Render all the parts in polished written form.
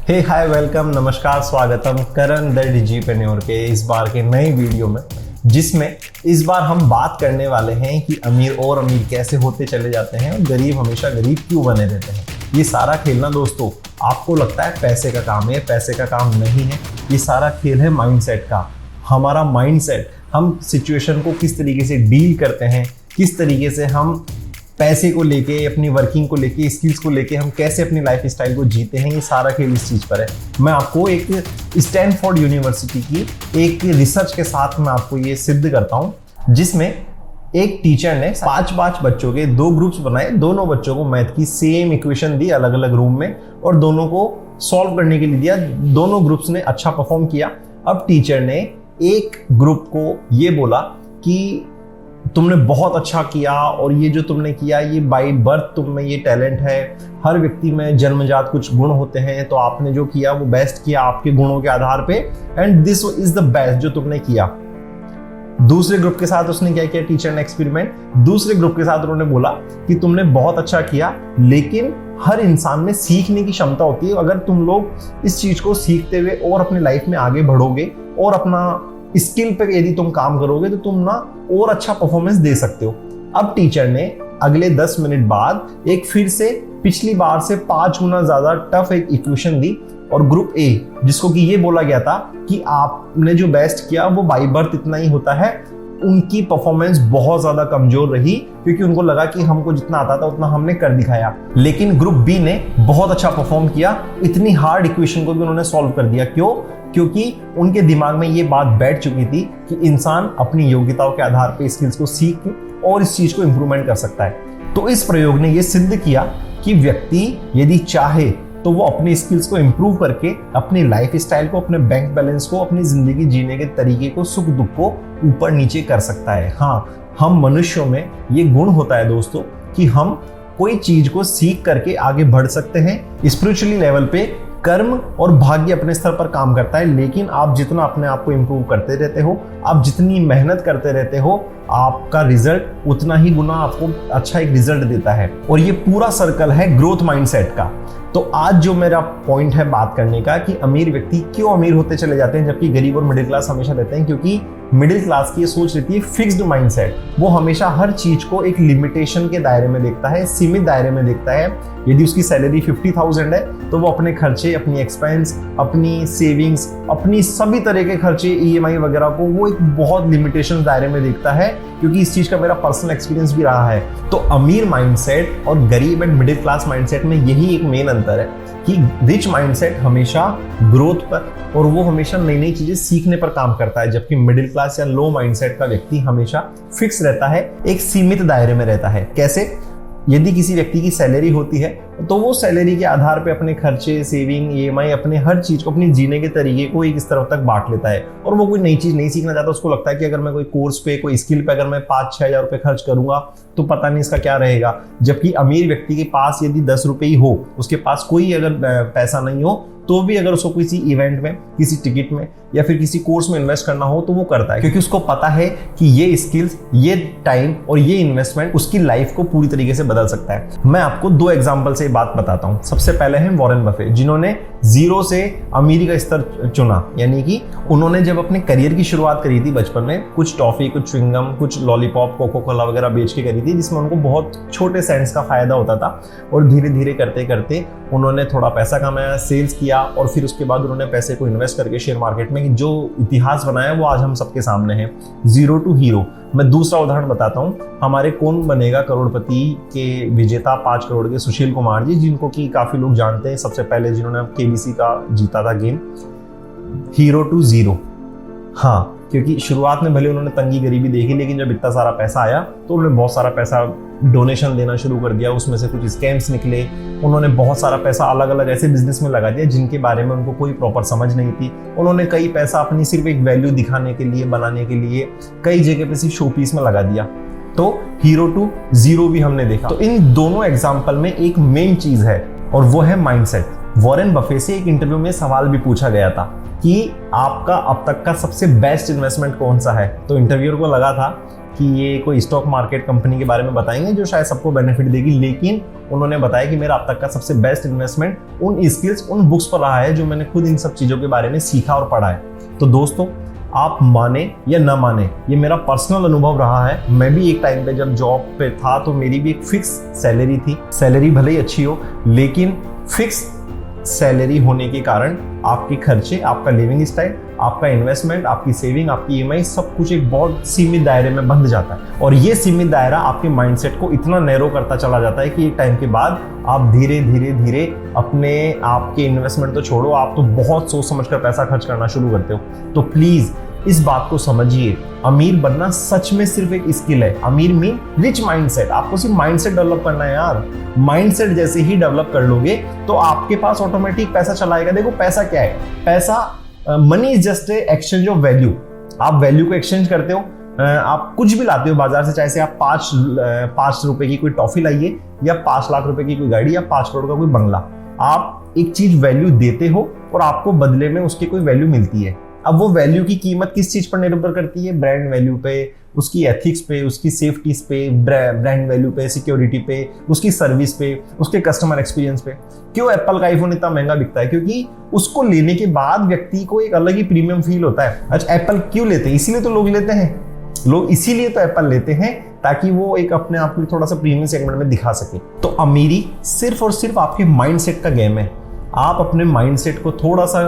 हे hi welcome नमस्कार स्वागतम करण the डिजिटप्रेन्योर के इस बार के नए वीडियो में, जिसमें इस बार हम बात करने वाले हैं कि अमीर और अमीर कैसे होते चले जाते हैं और गरीब हमेशा गरीब क्यों बने रहते हैं। ये सारा खेल ना दोस्तों, आपको लगता है पैसे का काम है, पैसे का काम नहीं है। ये सारा खेल है माइंडसेट का। हमारा माइंडसेट, हम सिचुएशन को किस तरीके से डील करते हैं, किस तरीके से हम पैसे को लेके, अपनी वर्किंग को लेके, स्किल्स को लेके हम कैसे अपनी लाइफ स्टाइल को जीते हैं, ये सारा खेल इस चीज़ पर है। मैं आपको एक स्टैनफोर्ड यूनिवर्सिटी की एक रिसर्च के साथ मैं आपको ये सिद्ध करता हूँ, जिसमें एक टीचर ने 5-5 बच्चों के 2 ग्रुप्स बनाए। दोनों बच्चों को मैथ की सेम इक्वेशन दी अलग अलग रूम में और दोनों को सॉल्व करने के लिए दिया। दोनों ग्रुप्स ने अच्छा परफॉर्म किया। अब टीचर ने एक ग्रुप को ये बोला कि तुमने बहुत अच्छा किया और ये जो तुमने किया ये बाय बर्थ तुम में ये टैलेंट है, हर व्यक्ति में जन्मजात कुछ गुण होते हैं, तो आपने जो किया वो बेस्ट किया आपके गुणों के आधार पे, and this is the best जो तुमने किया। दूसरे ग्रुप के साथ उसने क्या किया टीचर ने एक्सपेरिमेंट, दूसरे ग्रुप के साथ उन्होंने बोला कि तुमने बहुत अच्छा किया, लेकिन हर इंसान में सीखने की क्षमता होती है। अगर तुम लोग इस चीज को सीखते हुए और अपनी लाइफ में आगे बढ़ोगे और अपना स्किल पे यदि तुम काम करोगे तो तुम ना और अच्छा परफॉर्मेंस दे सकते हो। अब टीचर ने अगले 10 मिनट बाद एक फिर से पिछली बार से 5 गुना ज्यादा टफ एक इक्वेशन दी, और ग्रुप ए जिसको कि ये बोला गया था कि आपने जो बेस्ट किया वो बाय बर्थ इतना ही होता है, उनकी परफॉर्मेंस बहुत ज्यादा कमजोर रही, क्योंकि उनको लगा कि हमको जितना आता था उतना हमने कर दिखाया। लेकिन ग्रुप बी ने बहुत अच्छा परफॉर्म किया, इतनी हार्ड इक्वेशन को भी उन्होंने सॉल्व कर दिया। क्यों? क्योंकि उनके दिमाग में ये बात बैठ चुकी थी कि इंसान अपनी योग्यताओं के आधार पर स्किल्स को सीख और इस चीज को इंप्रूवमेंट कर सकता है। तो इस प्रयोग ने यह सिद्ध किया कि व्यक्ति यदि चाहे तो वो अपनी स्किल्स को इंप्रूव करके अपनी लाइफ स्टाइल को, अपने बैंक बैलेंस को, अपनी जिंदगी जीने के तरीके को, सुख दुख को ऊपर नीचे कर सकता है। हाँ, हम मनुष्यों में ये गुण होता है दोस्तों कि हम कोई चीज को सीख करके आगे बढ़ सकते हैं। स्पिरिचुअली लेवल पे कर्म और भाग्य अपने स्तर पर काम करता है, लेकिन आप जितना अपने आप को इंप्रूव करते रहते हो, आप जितनी मेहनत करते रहते हो, आपका रिजल्ट उतना ही गुना आपको अच्छा एक रिजल्ट देता है। और ये पूरा सर्कल है ग्रोथ माइंडसेट का। तो आज जो मेरा पॉइंट है बात करने का कि अमीर व्यक्ति क्यों अमीर होते चले जाते हैं जबकि गरीब और मिडिल क्लास हमेशा रहते हैं, क्योंकि मिडिल क्लास की ये सोच रहती है फिक्स्ड माइंडसेट। वो हमेशा हर चीज को एक लिमिटेशन के दायरे में देखता है, सीमित दायरे में देखता है। यदि उसकी सैलरी 50,000 है तो वो अपने खर्चे, अपनी एक्सपेंस, अपनी सेविंग्स, अपनी सभी तरह के खर्चे, EMI वगैरह को वो एक बहुत लिमिटेशन दायरे में देखता है, क्योंकि इस चीज का मेरा पर्सनल एक्सपीरियंस भी रहा है। तो अमीर माइंडसेट और गरीब एंड मिडिल क्लास माइंडसेट में यही एक मेन अंतर है कि रिच माइंडसेट हमेशा ग्रोथ पर और वो हमेशा नई नई चीजें सीखने पर काम करता है, जबकि मिडिल क्लास या लो माइंडसेट का व्यक्ति हमेशा फिक्स रहता है, एक सीमित दायरे में रहता है। कैसे? यदि किसी व्यक्ति की सैलरी होती है तो वो सैलरी के आधार पे अपने खर्चे, सेविंग, EMI, अपने हर चीज को, अपनी जीने के तरीके को एक इस तरफ तक बांट लेता है, और वो कोई नई चीज नहीं सीखना चाहता। उसको लगता है कि अगर मैं कोई कोर्स पे, कोई स्किल पे अगर मैं 5-6 हज़ार रुपए खर्च करूंगा तो पता नहीं इसका क्या रहेगा। जबकि अमीर व्यक्ति के पास यदि 10 रुपए ही हो, उसके पास कोई अगर पैसा नहीं हो, तो भी अगर उसको किसी इवेंट में, किसी टिकट में या फिर किसी कोर्स में इन्वेस्ट करना हो तो वो करता है, क्योंकि उसको पता है कि ये स्किल्स, ये टाइम और ये इन्वेस्टमेंट उसकी लाइफ को पूरी तरीके से बदल सकता है। मैं आपको 2 एग्जांपल से बात बताता हूं। सबसे पहले हैं वॉरेन बफे, जिन्होंने 0 से अमीरी का स्तर चुना। यानी कि उन्होंने जब अपने करियर की शुरुआत करी थी बचपन में, कुछ टॉफी, कुछ च्युइंगम, कुछ लॉलीपॉप, कोको कोला वगैरह बेच के करी थी, जिसमें उनको बहुत छोटे सेंट्स का फायदा होता था। और धीरे धीरे करते करते उन्होंने थोड़ा पैसा कमाया, सेल्स किया, और फिर उसके बाद उन्होंने पैसे को इन्वेस्ट करके शेयर मार्केट में जो इतिहास बनाया वो आज हम सबके सामने है, 0 to हीरो। मैं दूसरा उदाहरण बताता हूँ। हमारे कौन बनेगा करोड़पति के विजेता 5 करोड़ के सुशील कुमार जी, जिनको कि काफी लोग जानते हैं, सबसे पहले जिन्होंने KBC का जीता था गेम, 0 to ज़ीरो। हाँ, क्योंकि शुरुआत में भले उन्होंने तंगी गरीबी देखी, लेकिन जब इतना सारा पैसा आया तो उन्होंने बहुत सारा पैसा डोनेशन देना शुरू कर दिया। उसमें से कुछ स्कैम्स निकले, उन्होंने बहुत सारा पैसा अलग अलग ऐसे बिजनेस में लगा दिया जिनके बारे में उनको कोई प्रॉपर समझ नहीं थी। उन्होंने कई पैसा अपनी सिर्फ एक वैल्यू दिखाने के लिए, बनाने के लिए कई जगह पे सिर्फ शो पीस में लगा दिया। तो 0 to ज़ीरो भी हमने देखा। तो इन दोनों एग्जाम्पल में एक मेन चीज है और वो है माइंडसेट। वॉरेन बफे से एक इंटरव्यू में सवाल भी पूछा गया था कि आपका अब तक का सबसे बेस्ट इन्वेस्टमेंट कौन सा है। तो इंटरव्यूअर को लगा था कि ये कोई स्टॉक मार्केट कंपनी के बारे में बताएंगे जो शायद सबको बेनिफिट देगी, लेकिन उन्होंने बताया कि मेरा अब तक का सबसे बेस्ट इन्वेस्टमेंट उन स्किल्स, उन बुक्स पर रहा है जो मैंने खुद इन सब चीज़ों के बारे में सीखा और पढ़ा है। तो दोस्तों, आप माने या ना माने, ये मेरा पर्सनल अनुभव रहा है। मैं भी एक टाइम पे जब जॉब पे था तो मेरी भी एक फिक्स सैलरी थी। सैलरी भले ही अच्छी हो, लेकिन फिक्स सैलरी होने के कारण आपके खर्चे, आपका लिविंग स्टाइल, आपका इन्वेस्टमेंट, आपकी सेविंग, आपकी ईएमआई, सब कुछ एक बहुत सीमित दायरे में बंध जाता है। और ये सीमित दायरा आपके माइंडसेट को इतना नैरो करता चला जाता है कि एक टाइम के बाद आप धीरे धीरे धीरे अपने आपके इन्वेस्टमेंट तो छोड़ो, आप तो बहुत सोच समझ कर पैसा खर्च करना शुरू करते हो। तो प्लीज इस बात को समझिए, अमीर बनना सच में सिर्फ एक स्किल है। अमीर मीन रिच माइंडसेट। आपको सिर्फ माइंडसेट डेवलप करना है यार। माइंडसेट जैसे ही डेवलप कर लोगे तो आपके पास ऑटोमेटिक पैसा चला आएगा। देखो पैसा क्या है? पैसा, money is just a exchange of value. आप वैल्यू को एक्सचेंज करते हो। आप कुछ भी लाते हो बाजार से, चाहे से आप 5 रुपए की कोई टॉफी लाइए, या 5 लाख रुपए की कोई गाड़ी, या 5 करोड़ का कोई बंगला। आप एक चीज वैल्यू देते हो और आपको बदले में उसकी कोई वैल्यू मिलती है। अब वो वैल्यू की कीमत किस चीज पर निर्भर करती है? ब्रांड वैल्यू पे, उसकी एथिक्स पे, उसकी सेफ्टीज पे, ब्रांड वैल्यू पे, सिक्योरिटी पे, उसकी सर्विस पे, उसके कस्टमर एक्सपीरियंस पे। क्यों एप्पल का आईफोन इतना महंगा बिकता है? क्योंकि उसको लेने के बाद व्यक्ति को एक अलग ही प्रीमियम फील होता है। अच्छा, एप्पल क्यों लेते हैं? इसीलिए तो लोग लेते हैं। लोग इसीलिए तो एप्पल लेते हैं ताकि वो एक अपने आप को थोड़ा सा प्रीमियम सेगमेंट में दिखा सके। तो अमीरी सिर्फ और सिर्फ आपके माइंडसेट का गेम है। आप अपने माइंडसेट को थोड़ा सा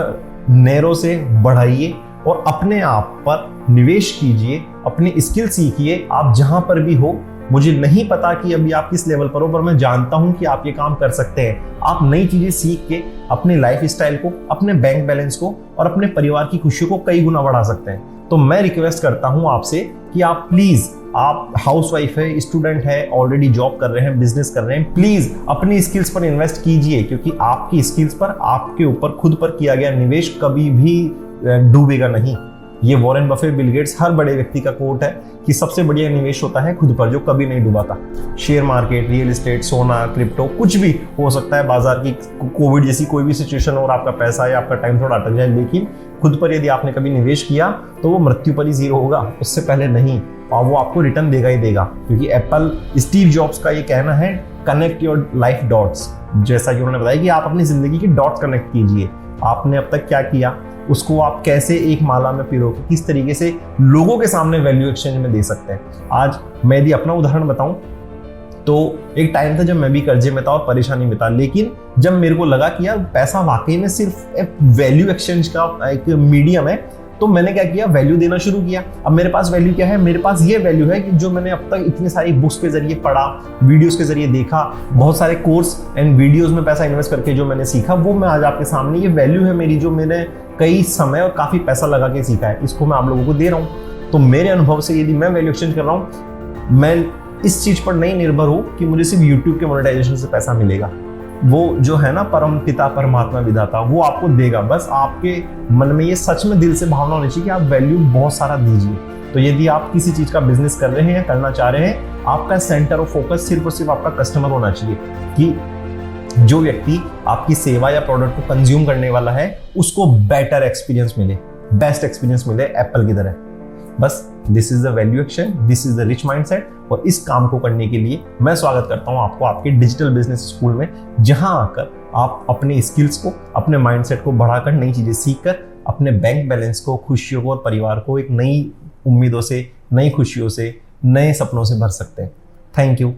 नैरो से बढ़ाइए और अपने आप पर निवेश कीजिए, अपनी स्किल सीखिए। आप जहां पर भी हो, मुझे नहीं पता कि अभी आप किस लेवल पर हो, पर मैं जानता हूं कि आप ये काम कर सकते हैं। आप नई चीजें सीख के अपने लाइफ स्टाइल को, अपने बैंक बैलेंस को और अपने परिवार की खुशियों को कई गुना बढ़ा सकते हैं। तो मैं रिक्वेस्ट करता हूं आपसे कि आप प्लीज, आप हाउसवाइफ है, स्टूडेंट है, ऑलरेडी जॉब कर रहे हैं, बिजनेस कर रहे हैं, प्लीज अपनी स्किल्स पर इन्वेस्ट कीजिए, क्योंकि आपकी स्किल्स पर, आपके ऊपर खुद पर किया गया निवेश कभी भी डूबेगा नहीं। ये वॉरेन बफे, बिल गेट्स, हर बड़े व्यक्ति का कोट है कि सबसे बढ़िया निवेश होता है खुद पर, जो कभी नहीं डूबाता। शेयर मार्केट, रियल एस्टेट, सोना, क्रिप्टो, कुछ भी हो सकता है। बाजार की कोविड जैसी कोई भी सिचुएशन और आपका पैसा या आपका टाइम थोड़ा अटक जाए, लेकिन खुद पर यदि आपने कभी निवेश किया तो वो मृत्यु पर ही जीरो होगा, उससे पहले नहीं। और वो आपको रिटर्न देगा ही देगा, क्योंकि एप्पल, स्टीव जॉब्स का ये कहना है, कनेक्ट योर लाइफ डॉट्स। जैसा कि उन्होंने बताया कि आप अपनी जिंदगी के डॉट्स कनेक्ट कीजिए। आपने अब तक क्या किया, उसको आप कैसे एक माला में पिरो के किस तरीके से लोगों के सामने वैल्यू एक्सचेंज में दे सकते हैं। आज मैं यदि अपना उदाहरण बताऊं तो एक टाइम था जब मैं भी कर्जे में था और परेशानी में था, लेकिन जब मेरे को लगा कि यार पैसा वाकई में सिर्फ एक वैल्यू एक्सचेंज का एक मीडियम है, तो मैंने क्या किया, वैल्यू देना शुरू किया। अब मेरे पास वैल्यू क्या है? मेरे पास ये वैल्यू है कि जो मैंने अब तक इतनी सारी बुक्स के जरिए पढ़ा, वीडियोस के जरिए देखा, बहुत सारे कोर्स एंड वीडियोस में पैसा इन्वेस्ट करके जो मैंने सीखा, वो मैं आज आपके सामने, ये वैल्यू है मेरी, जो मैंने कई समय और काफी पैसा लगा के सीखा है, इसको मैं आप लोगों को दे रहा हूँ। तो मेरे अनुभव से यदि मैं वैल्यू एक्सचेंज कर रहा हूँ, मैं इस चीज पर नहीं निर्भर हूँ कि मुझे सिर्फ यूट्यूब के मोनेटाइजेशन से पैसा मिलेगा। वो जो है ना, परम पिता परमात्मा विधाता, वो आपको देगा। बस आपके मन में ये सच में दिल से भावना होनी चाहिए कि आप वैल्यू बहुत सारा दीजिए। तो यदि आप किसी चीज का बिजनेस कर रहे हैं या करना चाह रहे हैं, आपका सेंटर ऑफ फोकस सिर्फ और सिर्फ आपका कस्टमर होना चाहिए, कि जो व्यक्ति आपकी सेवा या प्रोडक्ट को कंज्यूम करने वाला है उसको बेटर एक्सपीरियंस मिले, बेस्ट एक्सपीरियंस मिले एप्पल की तरह। बस this is the value action, this is the rich mindset. और इस काम को करने के लिए मैं स्वागत करता हूं आपको आपके डिजिटल बिजनेस स्कूल में, जहां आकर आप अपने स्किल्स को, अपने माइंडसेट को बढ़ाकर, नई चीजें सीखकर अपने बैंक बैलेंस को, खुशियों को और परिवार को एक नई उम्मीदों से, नई खुशियों से, नए सपनों से भर सकते हैं। Thank you.